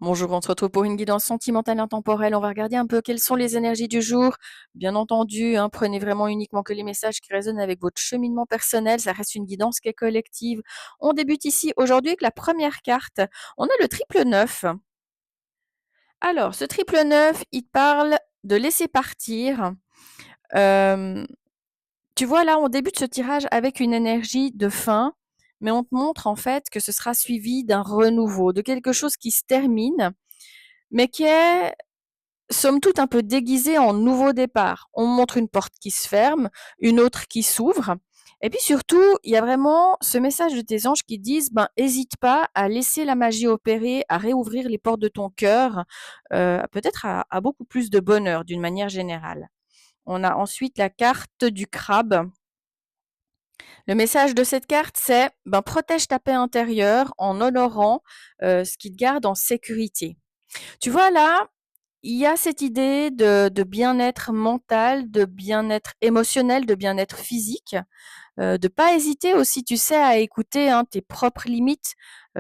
Bonjour, on se retrouve pour une guidance sentimentale intemporelle. On va regarder un peu quelles sont les énergies du jour. Bien entendu, hein, prenez vraiment uniquement que les messages qui résonnent avec votre cheminement personnel. Ça reste une guidance qui est collective. On débute ici aujourd'hui avec la première carte. On a le triple 9. Alors, ce triple 9, il te parle de laisser partir. Euh, Tu vois, là, on débute ce tirage avec une énergie de fin, mais on te montre en fait que ce sera suivi d'un renouveau, de quelque chose qui se termine, mais qui est somme toute un peu déguisé en nouveau départ. On montre une porte qui se ferme, une autre qui s'ouvre. Et puis surtout, il y a vraiment ce message de tes anges qui disent, ben, hésite pas à laisser la magie opérer, à réouvrir les portes de ton cœur, peut-être à beaucoup plus de bonheur d'une manière générale. On a ensuite la carte du crabe. Le message de cette carte, c'est, ben, protège ta paix intérieure en honorant ce qui te garde en sécurité. Tu vois là, il y a cette idée de bien-être mental, de bien-être émotionnel, de bien-être physique, de pas hésiter aussi, tu sais, à écouter, hein, tes propres limites.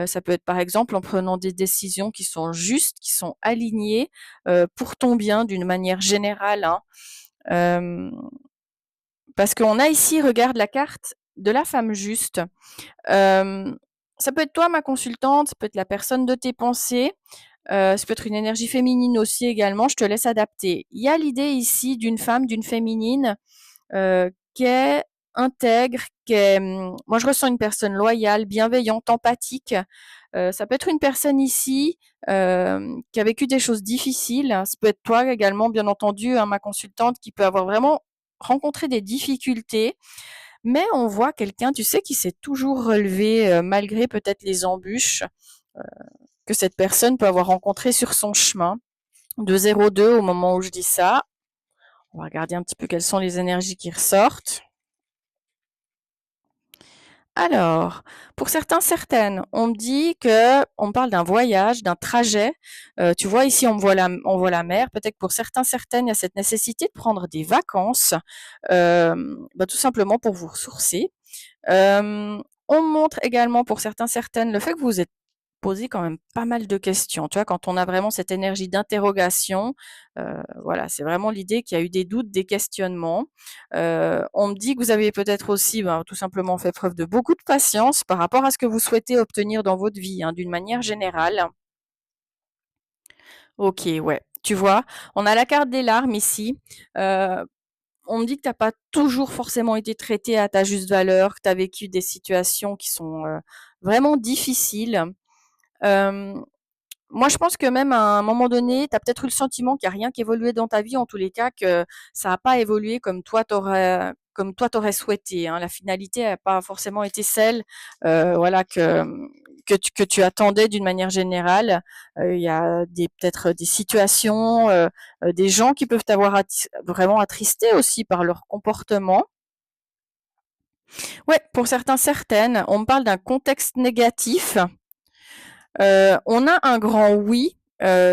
Ça peut être par exemple en prenant des décisions qui sont justes, qui sont alignées, pour ton bien d'une manière générale, hein. Hem, Parce qu'on a ici, regarde la carte de la femme juste. Hem, Ça peut être toi, ma consultante, ça peut être la personne de tes pensées. Ça peut être une énergie féminine aussi également, je te laisse adapter. Il y a l'idée ici d'une femme, d'une féminine, qui est intègre, qui est, moi je ressens une personne loyale, bienveillante, empathique. Ça peut être une personne ici, qui a vécu des choses difficiles. Ça peut être toi également, bien entendu, hein, ma consultante, qui peut avoir vraiment rencontré des difficultés, mais on voit quelqu'un, tu sais, qui s'est toujours relevé, malgré peut-être les embûches, heu, que cette personne peut avoir rencontrées sur son chemin. De 0,2 au moment où je dis ça. On va regarder un petit peu quelles sont les énergies qui ressortent. Alors, pour certains, certaines, on me dit que on me parle d'un voyage, d'un trajet. Tu vois, ici, on voit la mer. Peut-être que pour certains, certaines, il y a cette nécessité de prendre des vacances, bah, tout simplement pour vous ressourcer. On montre également pour certains, certaines, le fait que vous êtes posé quand même pas mal de questions. Tu vois, quand on a vraiment cette énergie d'interrogation, voilà, c'est vraiment l'idée qu'il y a eu des doutes, des questionnements. On me dit que vous avez peut-être aussi, ben, tout simplement fait preuve de beaucoup de patience par rapport à ce que vous souhaitez obtenir dans votre vie, hein, d'une manière générale. Ok, ouais. Tu vois, on a la carte des larmes ici. Euh, on me dit que tu n'as pas toujours forcément été traité à ta juste valeur, que tu as vécu des situations qui sont vraiment difficiles. Euh, Moi, je pense que même à un moment donné, tu as peut-être eu le sentiment qu'il y a rien qui évoluait dans ta vie, en tous les cas, que ça a pas évolué comme toi t'aurais souhaité, hein. La finalité a pas forcément été celle, voilà que tu attendais d'une manière générale. Il y a des peut-être des situations, des gens qui peuvent t'avoir vraiment attristé aussi par leur comportement. Ouais, pour certains, certaines, on me parle d'un contexte négatif. On a un grand oui.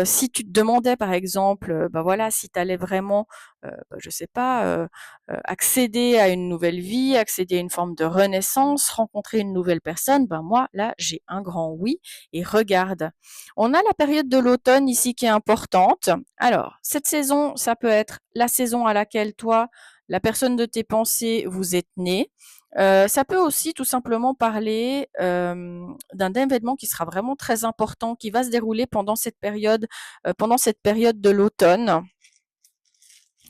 Si tu te demandais par exemple, bah voilà, si tu allais vraiment, bah, je sais pas, accéder à une nouvelle vie, accéder à une forme de renaissance, rencontrer une nouvelle personne, ben moi là j'ai un grand oui. Et regarde, on a la période de l'automne ici qui est importante. Alors cette saison, ça peut être la saison à laquelle toi, la personne de tes pensées, vous êtes né. Ça peut aussi tout simplement parler d'un événement qui sera vraiment très important, qui va se dérouler pendant cette période de l'automne.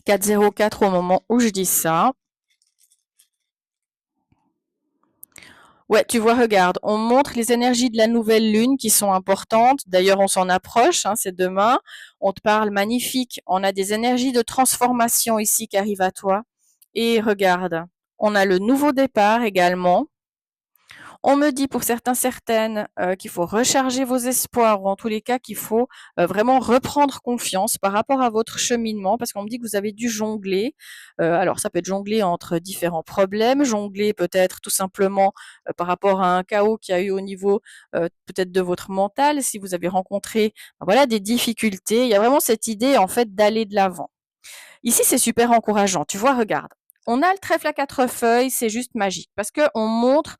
404 au moment où je dis ça. Ouais, tu vois, regarde, on montre les énergies de la nouvelle lune qui sont importantes. D'ailleurs, on s'en approche, hein, c'est demain. On te parle magnifique. On a des énergies de transformation ici qui arrivent à toi. Et regarde, on a le nouveau départ également. On me dit pour certains, certaines qu'il faut recharger vos espoirs ou en tous les cas qu'il faut vraiment reprendre confiance par rapport à votre cheminement parce qu'on me dit que vous avez dû jongler. Alors ça peut être jongler entre différents problèmes, jongler peut-être tout simplement par rapport à un chaos qu'il y a eu au niveau peut-être de votre mental, si vous avez rencontré voilà des difficultés. Il y a vraiment cette idée en fait d'aller de l'avant. Ici c'est super encourageant. Tu vois, regarde. On a le trèfle à quatre feuilles, c'est juste magique parce que on montre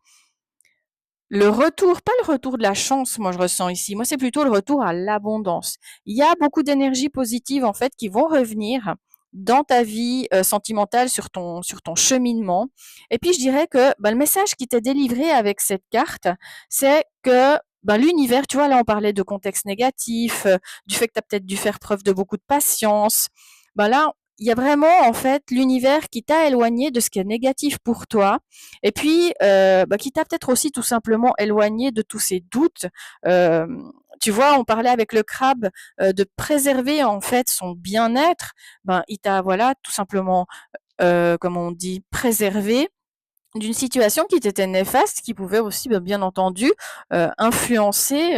Le retour, pas le retour de la chance, moi je ressens ici. Moi, c'est plutôt le retour à l'abondance. Il y a beaucoup d'énergie positive en fait qui vont revenir dans ta vie sentimentale sur ton cheminement. Et puis je dirais que le message qui t'est délivré avec cette carte, c'est que l'univers, tu vois, là on parlait de contexte négatif, du fait que tu as peut-être dû faire preuve de beaucoup de patience. Là, il y a vraiment en fait l'univers qui t'a éloigné de ce qui est négatif pour toi et puis, qui t'a peut-être aussi tout simplement éloigné de tous ces doutes. Euh, Tu vois, on parlait avec le crabe de préserver en fait son bien-être. Il t'a voilà tout simplement, comme on dit, préservé d'une situation qui t'était néfaste, qui pouvait aussi, bien entendu, influencer,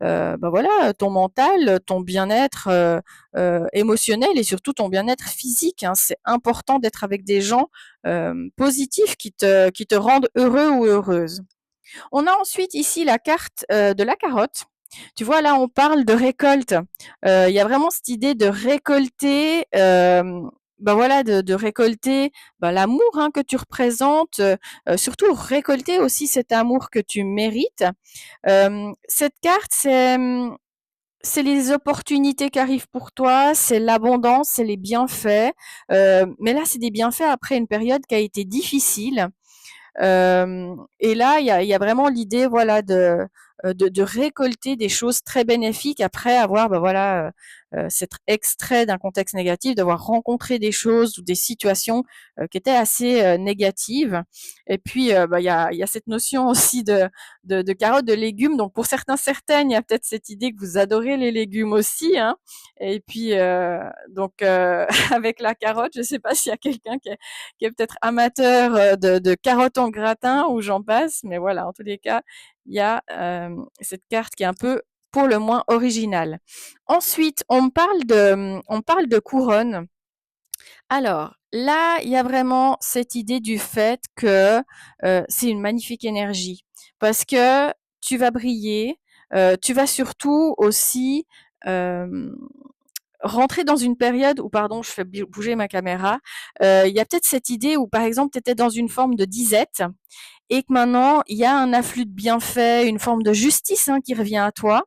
voilà, ton mental, ton bien-être émotionnel et surtout ton bien-être physique. Hein. C'est important d'être avec des gens positifs qui te rendent heureux ou heureuse. On a ensuite ici la carte de la carotte. Tu vois, là, on parle de récolte. Il y a vraiment cette idée de récolter, voilà, de récolter l'amour que tu représentes, surtout récolter aussi cet amour que tu mérites. Cette carte, c'est les opportunités qui arrivent pour toi, c'est l'abondance, c'est les bienfaits. Mais là, c'est des bienfaits après une période qui a été difficile. Et là, il y a vraiment l'idée, voilà, de récolter des choses très bénéfiques après avoir, voilà, s'être extrait d'un contexte négatif, d'avoir rencontré des choses ou des situations qui étaient assez négatives. Et puis, il y a cette notion aussi de carottes, de légumes. Donc, pour certains, certaines, il y a peut-être cette idée que vous adorez les légumes aussi. Hein. Et puis, donc, avec la carotte, je ne sais pas s'il y a quelqu'un qui est peut-être amateur de carottes en gratin ou j'en passe, mais voilà, en tous les cas, il y a cette carte qui est un peu pour le moins originale. Ensuite, on parle de couronne. Alors, là, il y a vraiment cette idée du fait que c'est une magnifique énergie parce que tu vas briller, tu vas surtout aussi euh, rentrer dans une période où, pardon, je fais bouger ma caméra, il y a peut-être cette idée où, par exemple, tu étais dans une forme de disette et que maintenant, il y a un afflux de bienfaits, une forme de justice qui revient à toi.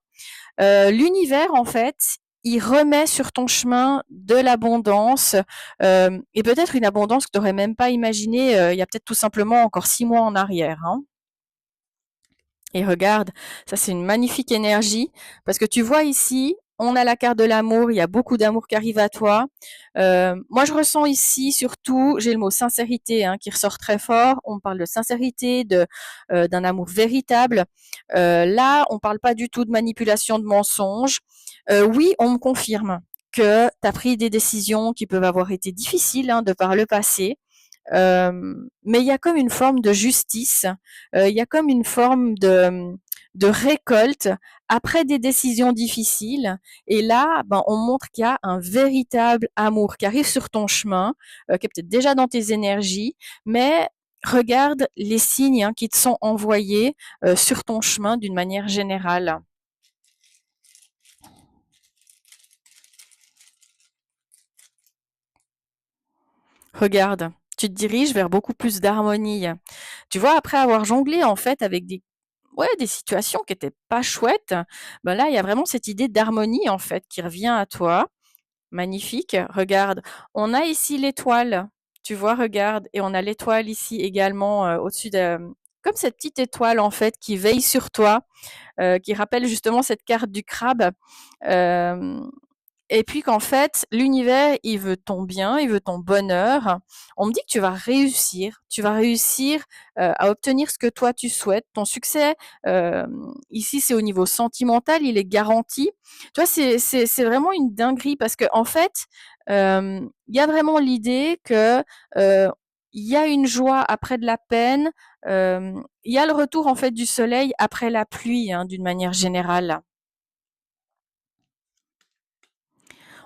L'univers, en fait, il remet sur ton chemin de l'abondance et peut-être une abondance que tu n'aurais même pas imaginée il y a peut-être tout simplement encore 6 mois en arrière. Hein. Et regarde, ça c'est une magnifique énergie parce que tu vois ici, on a la carte de l'amour, il y a beaucoup d'amour qui arrive à toi. Moi, je ressens ici surtout, j'ai le mot sincérité qui ressort très fort. On parle de sincérité, d'un amour véritable. Là, on parle pas du tout de manipulation, de mensonge. Oui, on me confirme que tu as pris des décisions qui peuvent avoir été difficiles de par le passé. Mais il y a comme une forme de justice, il y a comme une forme de récolte après des décisions difficiles. Et là, on montre qu'il y a un véritable amour qui arrive sur ton chemin, qui est peut-être déjà dans tes énergies, mais regarde les signes qui te sont envoyés sur ton chemin d'une manière générale. Regarde, tu te diriges vers beaucoup plus d'harmonie. Tu vois, après avoir jonglé en fait avec des situations qui étaient pas chouettes, là, il y a vraiment cette idée d'harmonie en fait qui revient à toi. Magnifique. Regarde, on a ici l'étoile. Tu vois, regarde, et on a l'étoile ici également au-dessus de comme cette petite étoile en fait qui veille sur toi, qui rappelle justement cette carte du crabe. Euh, et puis qu'en fait, l'univers, il veut ton bien, il veut ton bonheur. On me dit que tu vas réussir à obtenir ce que toi tu souhaites. Ton succès, ici, c'est au niveau sentimental, il est garanti. Tu vois, c'est vraiment une dinguerie parce que en fait, il y a vraiment l'idée que il y a une joie après de la peine. Il y a le retour en fait du soleil après la pluie, d'une manière générale.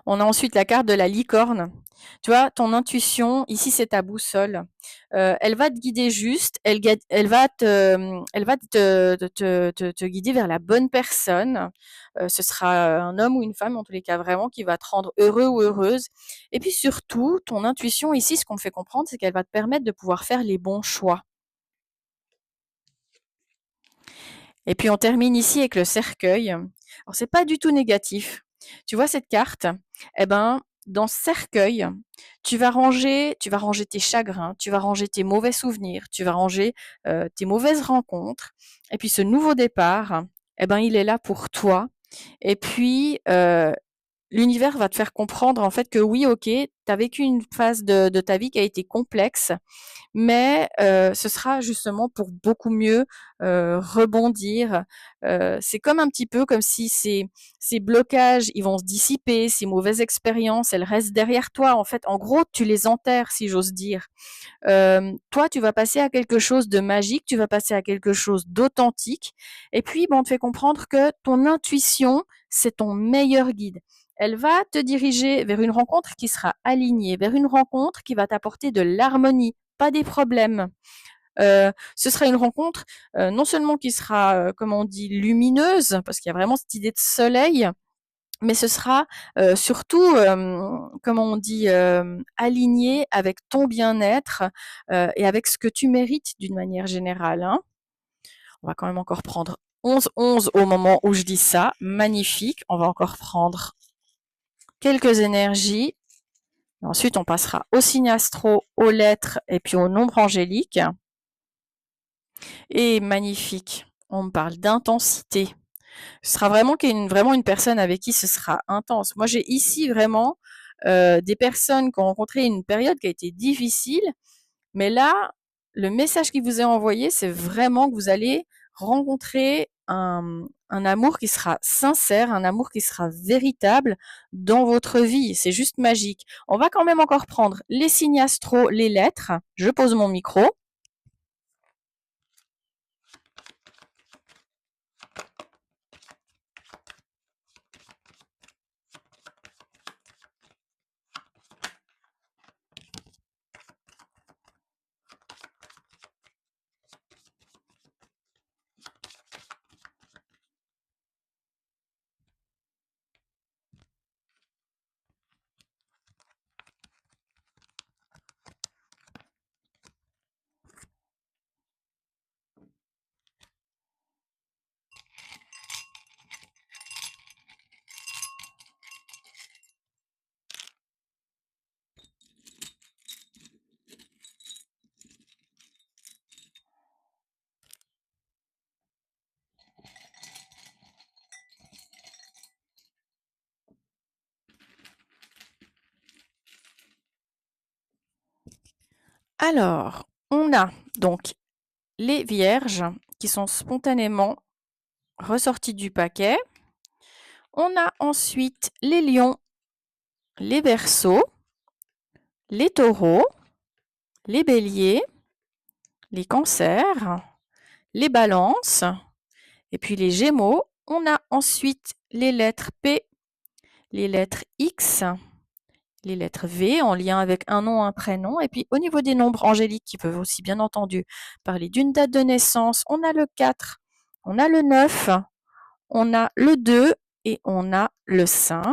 On a ensuite la carte de la licorne. Tu vois, ton intuition, ici c'est ta boussole. Elle va te guider juste, elle va te guider vers la bonne personne. Ce sera un homme ou une femme, en tous les cas vraiment, qui va te rendre heureux ou heureuse. Et puis surtout, ton intuition ici, ce qu'on me fait comprendre, c'est qu'elle va te permettre de pouvoir faire les bons choix. Et puis on termine ici avec le cercueil. Alors c'est pas du tout négatif. Tu vois cette carte? Eh ben, dans ce cercueil, tu vas ranger tes chagrins, tu vas ranger tes mauvais souvenirs, tu vas ranger tes mauvaises rencontres. Et puis ce nouveau départ, eh ben, il est là pour toi. Et puis l'univers va te faire comprendre en fait que oui, ok, tu as vécu une phase de ta vie qui a été complexe, mais ce sera justement pour beaucoup mieux rebondir. C'est comme un petit peu comme si ces blocages, ils vont se dissiper, ces mauvaises expériences, elles restent derrière toi. En fait, en gros, tu les enterres, si j'ose dire. Toi, tu vas passer à quelque chose de magique, tu vas passer à quelque chose d'authentique. Et puis, bon, on te fait comprendre que ton intuition, c'est ton meilleur guide. Elle va te diriger vers une rencontre qui sera alignée, vers une rencontre qui va t'apporter de l'harmonie, pas des problèmes. Ce sera une rencontre non seulement qui sera, comme on dit, lumineuse, parce qu'il y a vraiment cette idée de soleil, mais ce sera surtout, comment on dit, aligné avec ton bien-être et avec ce que tu mérites d'une manière générale. Hein. On va quand même encore prendre 11-11 au moment où je dis ça. Magnifique. On va encore prendre quelques énergies. Ensuite, on passera au signe astro, aux lettres et puis au nombre angélique. Et magnifique. On me parle d'intensité. Ce sera vraiment une personne avec qui ce sera intense. Moi, j'ai ici vraiment des personnes qui ont rencontré une période qui a été difficile, mais là, le message qui vous est envoyé, c'est vraiment que vous allez rencontrer un amour qui sera sincère, un amour qui sera véritable dans votre vie. C'est juste magique. On va quand même encore prendre les signes astro, les lettres. Je pose mon micro. Alors, on a donc les vierges qui sont spontanément ressorties du paquet. On a ensuite les lions, les verceaux, les taureaux, les béliers, les cancers, les balances et puis les gémeaux. On a ensuite les lettres P, les lettres X, les lettres V en lien avec un nom, un prénom. Et puis au niveau des nombres angéliques qui peuvent aussi bien entendu parler d'une date de naissance, on a le 4, on a le 9, on a le 2 et on a le 5.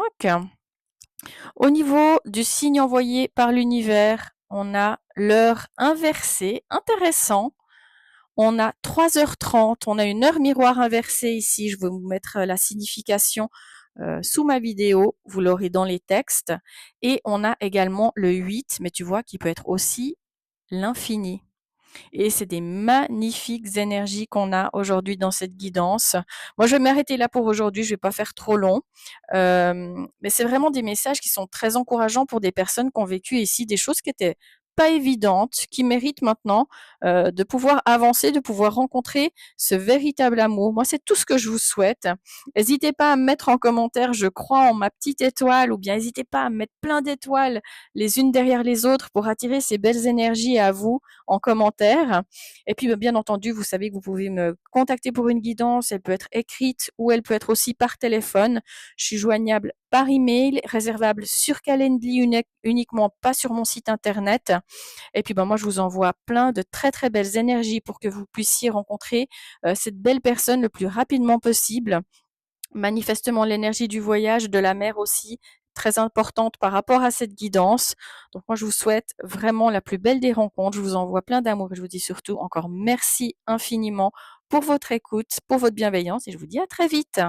Au niveau du signe envoyé par l'univers, on a l'heure inversée, intéressant. On a 3h30, on a une heure miroir inversée ici. Je vais vous mettre la signification sous ma vidéo, vous l'aurez dans les textes. Et on a également le 8, mais tu vois, qui peut être aussi l'infini. Et c'est des magnifiques énergies qu'on a aujourd'hui dans cette guidance. Moi, je vais m'arrêter là pour aujourd'hui. Je vais pas faire trop long. Mais c'est vraiment des messages qui sont très encourageants pour des personnes qui ont vécu ici des choses qui étaient pas évidentes, qui méritent maintenant de pouvoir avancer, de pouvoir rencontrer ce véritable amour. Moi, c'est tout ce que je vous souhaite. N'hésitez pas à me mettre en commentaire, je crois en ma petite étoile, ou bien n'hésitez pas à me mettre plein d'étoiles les unes derrière les autres pour attirer ces belles énergies à vous en commentaire. Et puis, bien entendu, vous savez que vous pouvez me contacter pour une guidance. Elle peut être écrite ou elle peut être aussi par téléphone. Je suis joignable par email, réservable sur Calendly uniquement, pas sur mon site internet. Et puis, moi, je vous envoie plein de très, très belles énergies pour que vous puissiez rencontrer cette belle personne le plus rapidement possible. Manifestement, l'énergie du voyage, de la mer aussi, très importante par rapport à cette guidance. Donc moi, je vous souhaite vraiment la plus belle des rencontres. Je vous envoie plein d'amour et je vous dis surtout encore merci infiniment pour votre écoute, pour votre bienveillance et je vous dis à très vite.